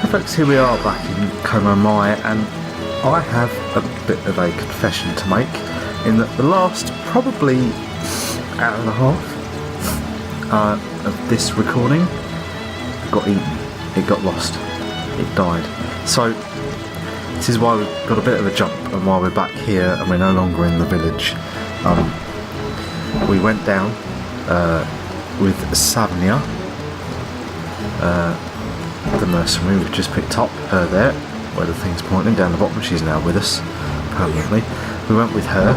Folks, here we are back in Komomai, and I have a bit of a confession to make in that the last probably hour and a half of this recording got eaten, it got lost, it died. So this is why we've got a bit of a jump and why we're back here and we're no longer in the village. We went down with Savnia, the mercenary we've just picked up, her there, where the thing's pointing down the bottom. She's now with us permanently. We went with her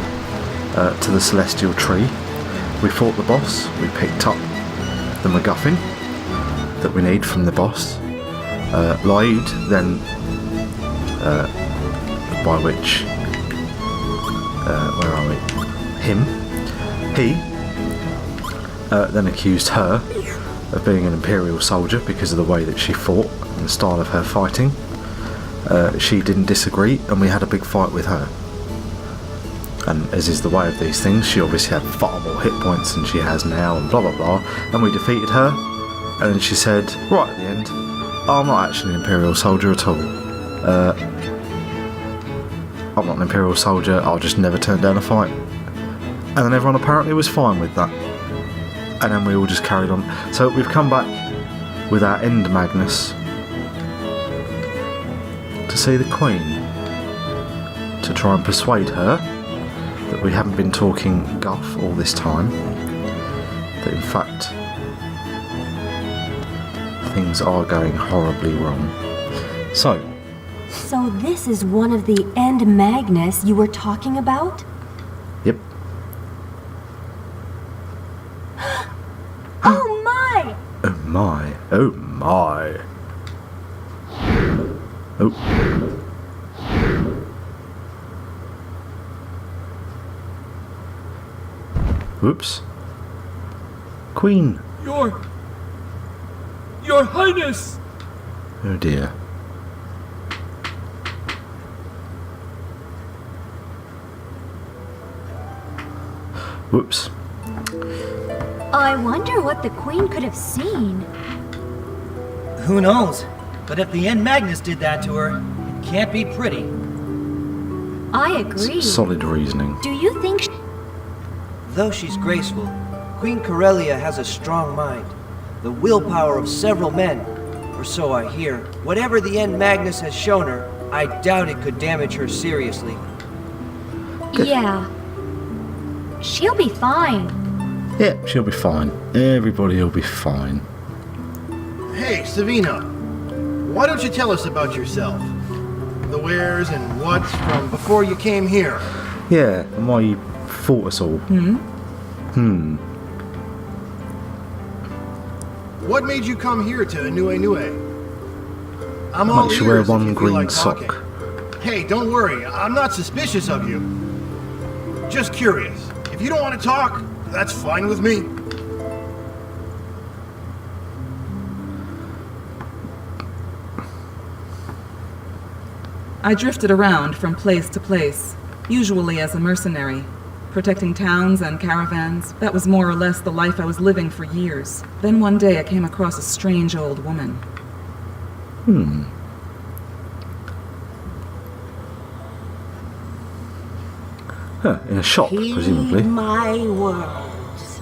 to the Celestial Tree. We fought the boss. We picked up the MacGuffin that we need from the boss. Lloyd then, by which, where are we? Him. He then accused her of being an Imperial soldier because of the way that she fought and the style of her fighting. She didn't disagree, and we had a big fight with her. And as is the way of these things, she obviously had far more hit points than she has now, and blah blah blah. And we defeated her, and then she said, right at the end, oh, I'm not actually an Imperial soldier at all. I'm not an Imperial soldier, I'll just never turn down a fight. And then everyone apparently was fine with that. And then we all just carried on. So we've come back with our End Magnus to see the Queen, to try and persuade her that we haven't been talking guff all this time, that in fact things are going horribly wrong. So this is one of the End Magnus you were talking about? Yep. Oh my! Oh my. Oh my. Oh. Whoops. Queen. Your Highness! Oh dear. Whoops. I wonder what the Queen could have seen. Who knows? But if the End Magnus did that to her, it can't be pretty. I agree. Solid reasoning. Do you think Though she's graceful, Queen Corellia has a strong mind. The willpower of several men, or so I hear. Whatever the End Magnus has shown her, I doubt it could damage her seriously. Yeah. She'll be fine. Yeah, she'll be fine. Everybody will be fine. Hey, Savino, why don't you tell us about yourself? The wheres and whats from before you came here. Yeah, and why you fought us all. What made you come here to Inue? I'm What all makes you wear ears if one you feel green like sock? talking. Hey, don't worry, I'm not suspicious of you. Just curious. If you don't want to talk, that's fine with me. I drifted around from place to place, usually as a mercenary, protecting towns and caravans. That was more or less the life I was living for years. Then one day I came across a strange old woman. Huh, in a shop, presumably. Heed my words.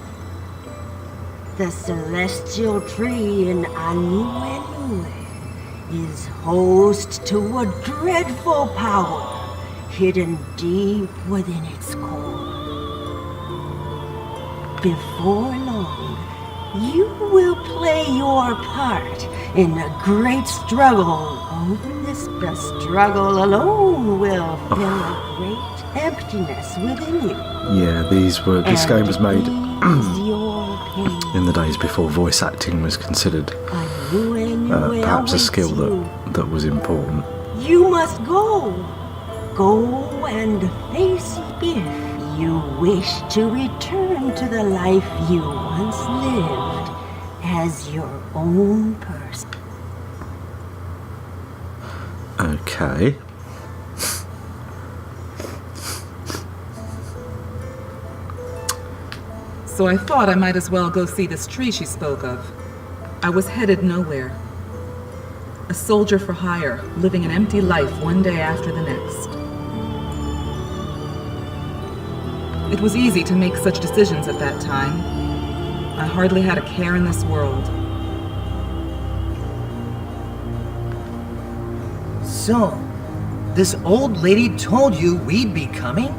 The Celestial Tree in Untogether is host to a dreadful power hidden deep within its core. Before long, you will play your part in a great struggle over this. The struggle alone will fill a great emptiness within you. Yeah, this game was made Ease your pain. in the days before voice acting was considered perhaps a skill that was important. You must go. Go and face if you wish to return to the life you once lived as your own person. Okay. So I thought I might as well go see this tree she spoke of. I was headed nowhere. A soldier for hire, living an empty life one day after the next. It was easy to make such decisions at that time. I hardly had a care in this world. So, this old lady told you we'd be coming?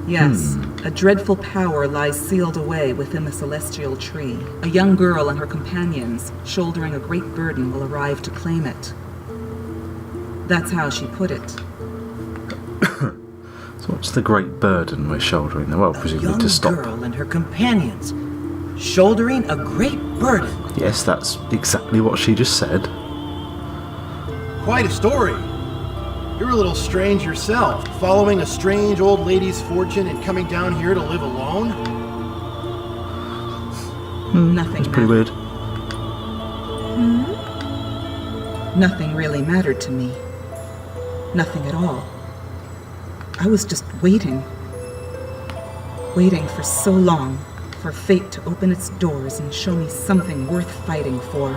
Yes, a dreadful power lies sealed away within the celestial tree. A young girl and her companions, shouldering a great burden, will arrive to claim it. That's how she put it. So what's the great burden we're shouldering? Well, presumably to stop. A young girl and her companions, shouldering a great burden. Yes, that's exactly what she just said. Quite a story. You're a little strange yourself, following a strange old lady's fortune and coming down here to live alone? Nothing It's pretty weird. Nothing really mattered to me. Nothing at all. I was just waiting. Waiting for so long for fate to open its doors and show me something worth fighting for.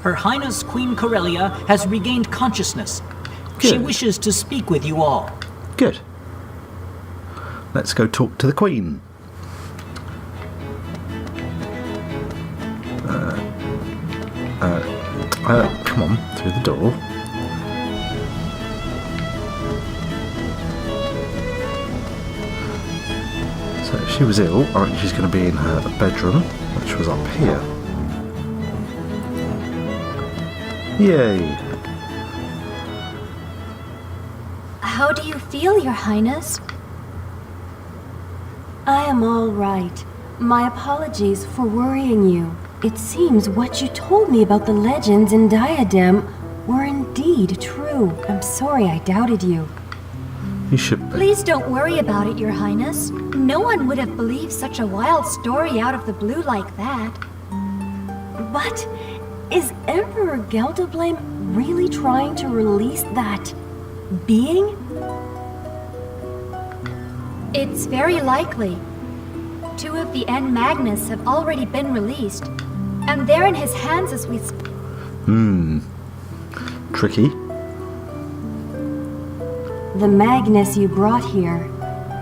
Her Highness Queen Corellia has regained consciousness. She Good. wishes to speak with you all. Good. Let's go talk to the Queen. Come on, through the door. So she was ill. I think she's going to be in her bedroom, which was up here. Yay! How do you feel, Your Highness? I am all right. My apologies for worrying you. It seems what you told me about the legends in Diadem were indeed true. I'm sorry I doubted you. You should be. Please don't worry about it, Your Highness. No one would have believed such a wild story out of the blue like that. But is Emperor Geldoblame really trying to release that being? It's very likely. 2 of the End Magnus have already been released, and they're in his hands as we speak. Tricky. The Magnus you brought here,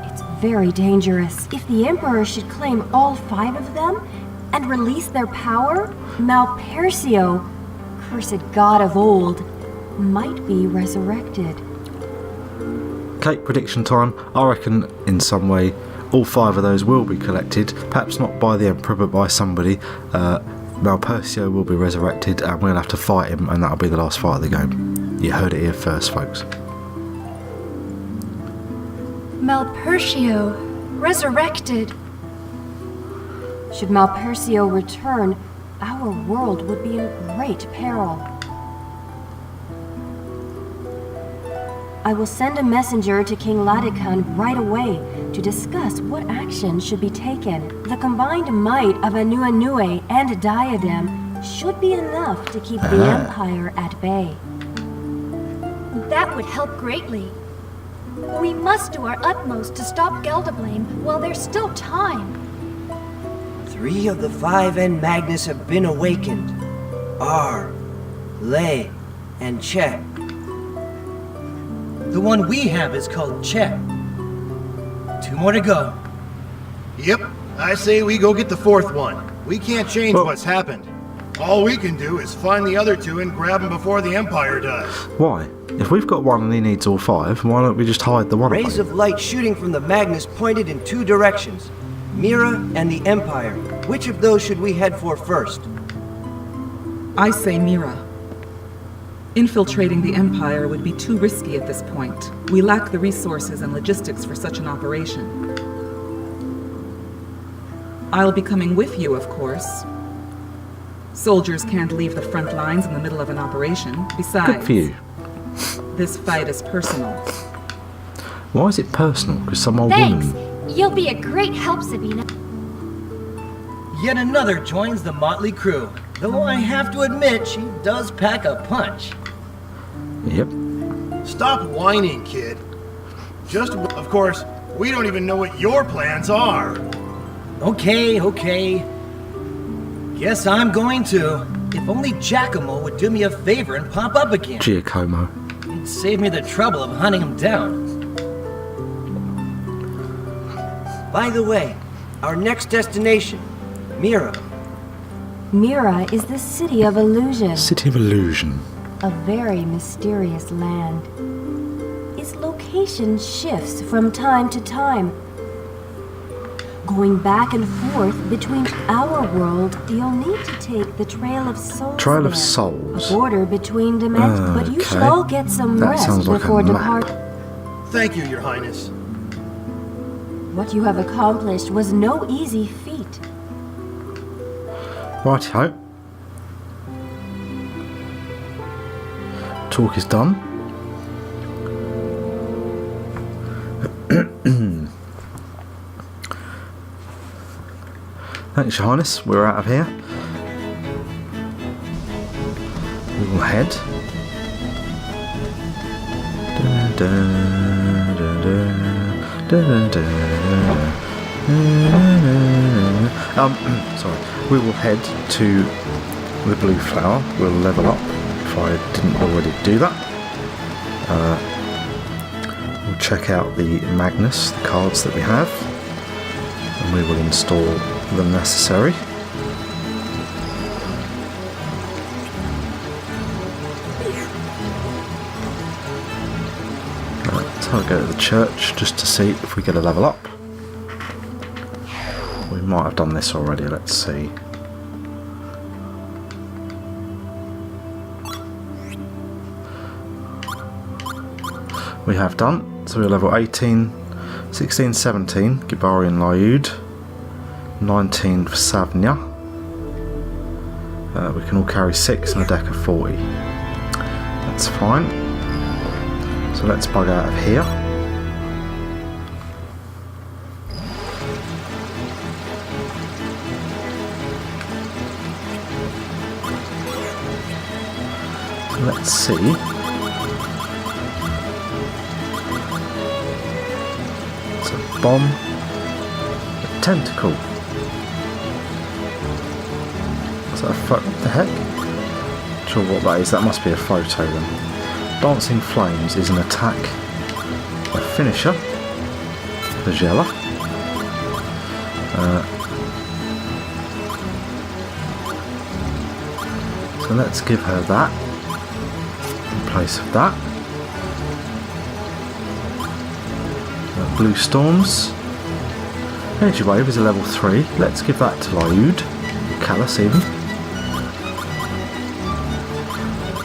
it's very dangerous. If the Emperor should claim all 5 of them and release their power, Malpersio, cursed god of old, might be resurrected. Okay, prediction time. I reckon in some way all 5 of those will be collected. Perhaps not by the Emperor, but by somebody. Malpersio will be resurrected, and we're going to have to fight him, and that'll be the last fight of the game. You heard it here first, folks. Malpersio, resurrected. Should Malpersio return, our world would be in great peril. I will send a messenger to King Ladekan right away to discuss what action should be taken. The combined might of Anuenue and Diadem should be enough to keep the Empire at bay. That would help greatly. We must do our utmost to stop Geldoblame while there's still time. 3 of the 5 End Magnus have been awakened. R, Lay, and Chet. The one we have is called Chet. 2 more to go. Yep, I say we go get the 4th one. We can't change Well- what's happened. All we can do is find the other 2 and grab them before the Empire does. Why? If we've got one and he needs all 5, why don't we just hide the one Rays of of light shooting from the Magnus pointed in 2 directions. Mira and the Empire. Which of those should we head for first? I say Mira. Infiltrating the Empire would be too risky at this point. We lack the resources and logistics for such an operation. I'll be coming with you, of course. Soldiers can't leave the front lines in the middle of an operation. Besides, Good for you. this fight is personal. Why is it personal? Because some old Thanks. woman... You'll be a great help, Sabina. Yet another joins the motley crew. Though I have to admit, she does pack a punch. Yep. Stop whining, kid. Of course, we don't even know what your plans are. Okay. Guess I'm going to. If only Giacomo would do me a favor and pop up again. Giacomo. It'd save me the trouble of hunting him down. By the way, our next destination, Mira. Mira is the city of illusion, City of Illusion. a very mysterious land. Its location shifts from time to time. Going back and forth between our world, you'll need to take the Trail of Souls. Trail of there, Souls. A border between dimensions, but you should Okay. all get some That rest sounds like a before map. depart. Thank you, Your Highness. What you have accomplished was no easy feat. Righty-ho. Talk is done. Thanks, Your Highness. We're out of here. We will head. Sorry. We will head to the Blue Flower. We'll level up if I didn't already do that. We'll check out the Magnus, the cards that we have, and we will install the necessary. So I'll go to the church just to see if we get a level up. We might have done this already, let's see. We have done, so we're level 18, 16, 17, Gibarian Lyud, 19 for Savnia. We can all carry 6 and a deck of 40. That's fine. So let's bug out of here. So let's see. It's a bomb. A tentacle. Is that a what the heck? Not sure what that is. That must be a photo then. Dancing Flames is an attack, a finisher for Jella. So let's give her that in place of that. Blue Storms. Energy Wave is a level 3. Let's give that to Lyud. Callus even.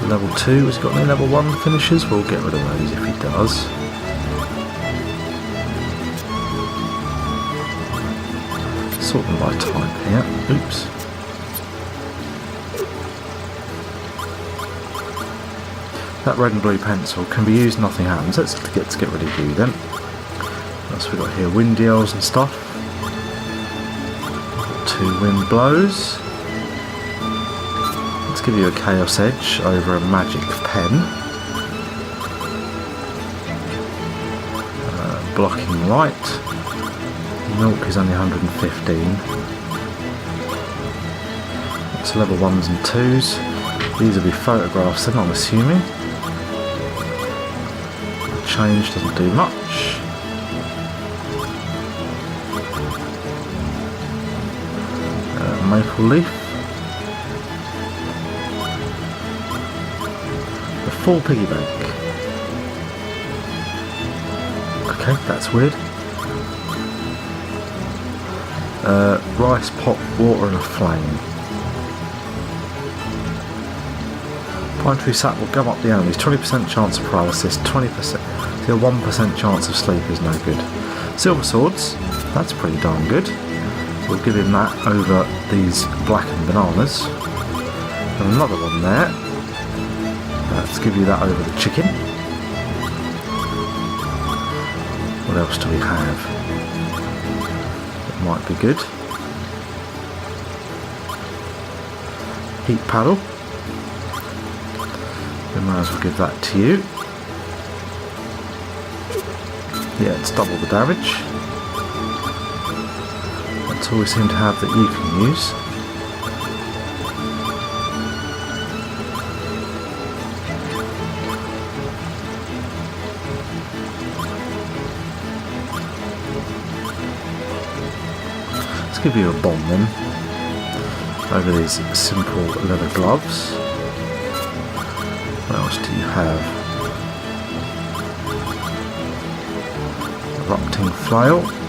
Level 2, has he got any level 1 finishers? We'll get rid of those if he does. Sort them by type here. Oops. That red and blue pencil can be used, nothing happens. Let's get rid of you then. What else we got here? Wind yells and stuff. 2 wind blows. Let's give you a Chaos Edge over a Magic Pen. Blocking light. Milk is only 115. That's level 1s and 2s. These will be photographs then, I'm assuming. Change doesn't do much. Maple Leaf. The full piggy bank. Okay, that's weird. Rice pot, water and a flame. Pine tree sap will gum up the enemies. 20% chance of paralysis. 20%. The 1% chance of sleep is no good. Silver swords. That's pretty darn good. We'll give him that over these blackened bananas. And another one there. Let's give you that over the chicken. What else do we have? That might be good. Heat paddle. We might as well give that to you. Yeah, it's double the damage. That's all we seem to have that you can use. Let's give you a bomb then. Over these simple leather gloves. What else do you have? Erupting flail.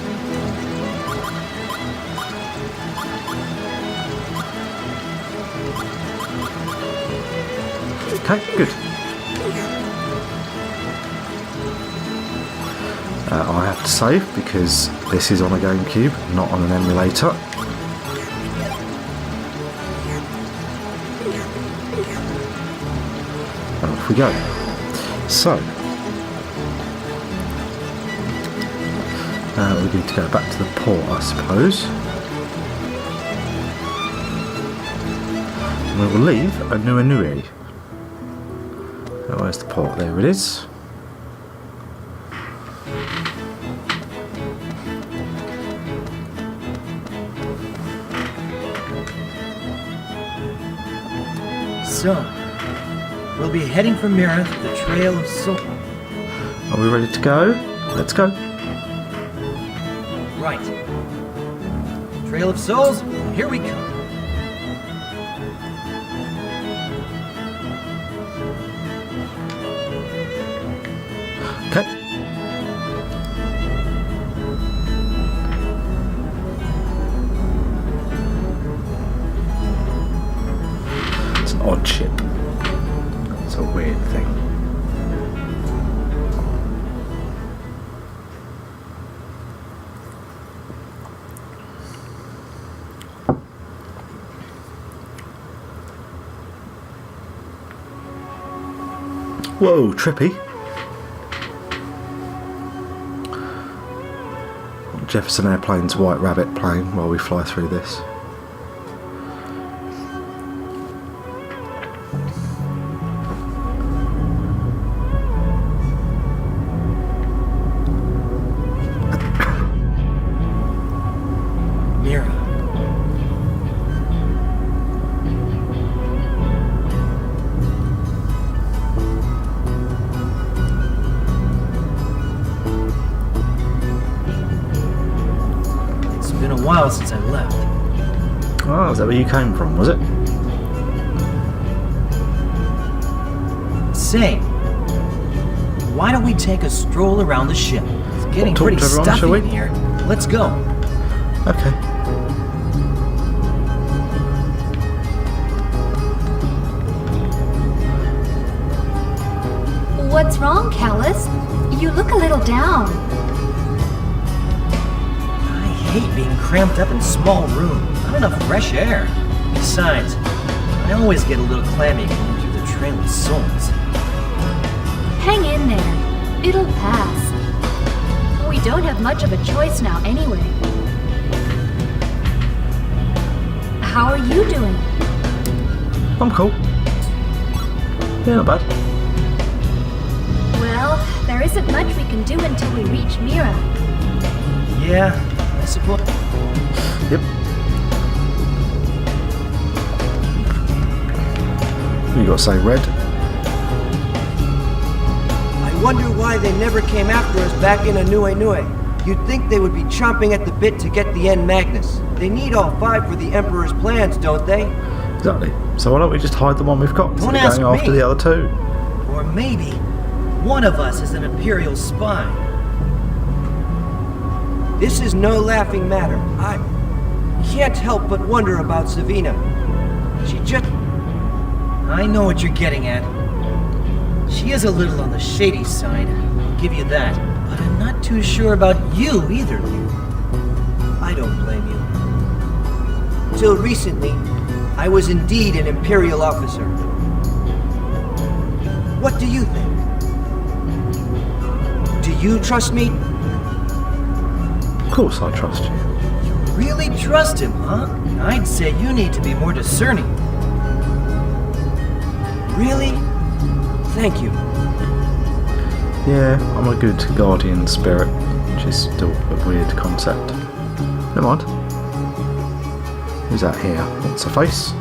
Okay, good. I have to save because this is on a Gamecube, not on an emulator. And off we go. So, we need to go back to the port, I suppose. We will leave Untogether. Where's the port? There it is. So, we'll be heading for Mira, the Trail of Soul. Are we ready to go? Let's go. Right. Trail of Souls, here we come. Okay. It's an odd ship. It's a weird thing. Whoa, trippy. Jefferson Airplane's White Rabbit plane while we fly through this. Mira. It's been a while since I left. Oh, is that where you came from, was it? Say, why don't we take a stroll around the ship? It's getting Talk pretty to everyone, shall stuffy we? in here. Let's go. Okay. What's wrong, Callus? You look a little down. I hate being cramped up in small rooms. Not enough fresh air. Besides, I always get a little clammy going through the Trail of Souls. Hang in there. It'll pass. We don't have much of a choice now anyway. How are you doing? I'm cool. Yeah, not bad. Well, there isn't much we can do until we reach Mira. Yeah, I suppose. Yep. You got to say red. I wonder why they never came after us back in Untogether. You'd think they would be chomping at the bit to get the End Magnus. They need all 5 for the Emperor's plans, don't they? Exactly. So why don't we just hide the one we've got instead Don't of ask going after me. the other two? Or maybe one of us is an Imperial spy. This is no laughing matter. I can't help but wonder about Savina. She just... I know what you're getting at. She is a little on the shady side, I'll give you that. But I'm not too sure about you either, Luke. I don't blame you. Till recently, I was indeed an Imperial officer. What do you think? Do you trust me? Of course I trust you. You really trust him, huh? I'd say you need to be more discerning. Really? Thank you. Yeah, I'm a good guardian spirit, which is still a weird concept. Never mind. Who's that here? What's her face?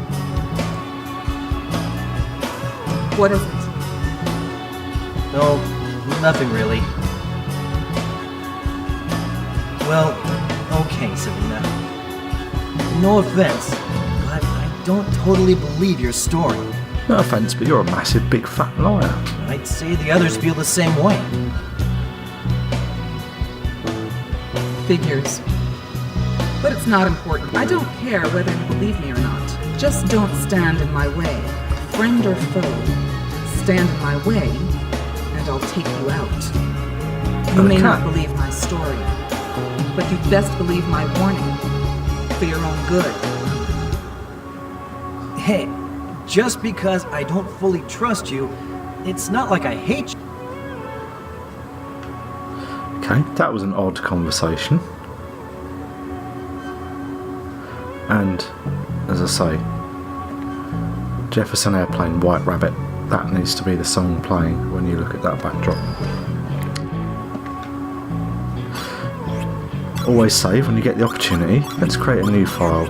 What is it? No, nothing really. Well, okay, Savina. No offense, but I don't totally believe your story. No offence, but you're a massive big fat liar. I'd say the others feel the same way. Figures. But it's not important. I don't care whether you believe me or not. Just don't stand in my way, friend or foe. Stand in my way, and I'll take you out. You may not believe my story, but you'd best believe my warning, for your own good. Hey, just because I don't fully trust you, it's not like I hate you. Okay, that was an odd conversation. And, as I say, Jefferson Airplane, White Rabbit, that needs to be the song playing when you look at that backdrop. Always save when you get the opportunity. Let's create a new file.